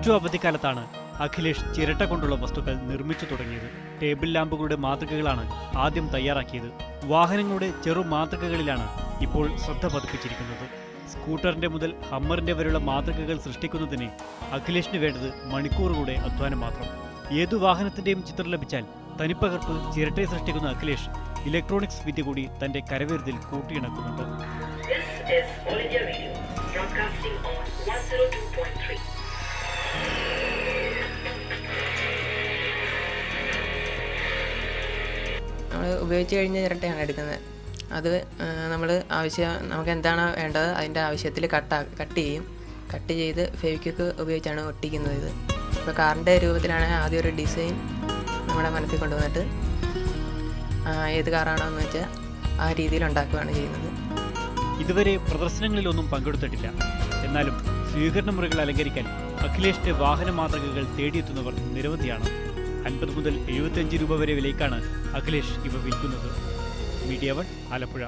+2 അവധിക്കാലത്താണ് അഖിലേഷ് ചിരട്ട കൊണ്ടുള്ള വസ്തുക്കൾ നിർമ്മിച്ചു തുടങ്ങിയത്. ടേബിൾ ലാമ്പുകളുടെ മാതൃകകളാണ് ആദ്യം തയ്യാറാക്കിയത്. വാഹനങ്ങളുടെ ചെറു മാതൃകകളിലാണ് ഇപ്പോൾ ശ്രദ്ധ പതിപ്പിച്ചിരിക്കുന്നത്. സ്കൂട്ടറിന്റെ മുതൽ ഹമ്മറിന്റെ വരെയുള്ള മാതൃകകൾ സൃഷ്ടിക്കുന്നതിന് അഖിലേഷിന് വേണ്ടത് മണിക്കൂറുകളുടെ അധ്വാനം മാത്രം. ഏതു വാഹനത്തിന്റെയും ചിത്രം ലഭിച്ചാൽ തനിപ്പകർപ്പ് ചിരട്ടയെ സൃഷ്ടിക്കുന്ന അഖിലേഷ് ഇലക്ട്രോണിക്സ് വിദ്യ കൂടി തന്റെ കരവിരുതിൽ കൂട്ടിയിണക്കുന്നുണ്ട്. നമ്മൾ ഉപയോഗിച്ച് കഴിഞ്ഞ ചിരട്ടയാണ് എടുക്കുന്നത്. അത് നമുക്ക് എന്താണോ വേണ്ടത് അതിൻ്റെ ആവശ്യത്തിൽ കട്ട് ചെയ്യും. കട്ട് ചെയ്ത് ഫെവിക്വിക്ക് ഉപയോഗിച്ചാണ് ഒട്ടിക്കുന്നത്. ഇത് ഇപ്പോൾ കാറിൻ്റെ രൂപത്തിലാണ് ആദ്യം ഒരു ഡിസൈൻ നമ്മുടെ മനസ്സിൽ കൊണ്ടുവന്നിട്ട് ഏത് കാറാണോ എന്ന് വെച്ചാൽ ആ രീതിയിൽ ഉണ്ടാക്കുകയാണ് ചെയ്യുന്നത്. ഇതുവരെ പ്രദർശനങ്ങളിലൊന്നും പങ്കെടുത്തിട്ടില്ല. എന്നാലും സ്വീകരണ മുറികൾ അലങ്കരിക്കാൻ അഖിലേഷിന്റെ വാഹന മാതൃകകൾ തേടിയെത്തുന്നവർ നിരവധിയാണ്. 50 മുതൽ 75 രൂപ വരെ വിലയ്ക്കാണ് അഖിലേഷ് ഇവ വിൽക്കുന്നത്. മീഡിയ 1 ആലപ്പുഴ.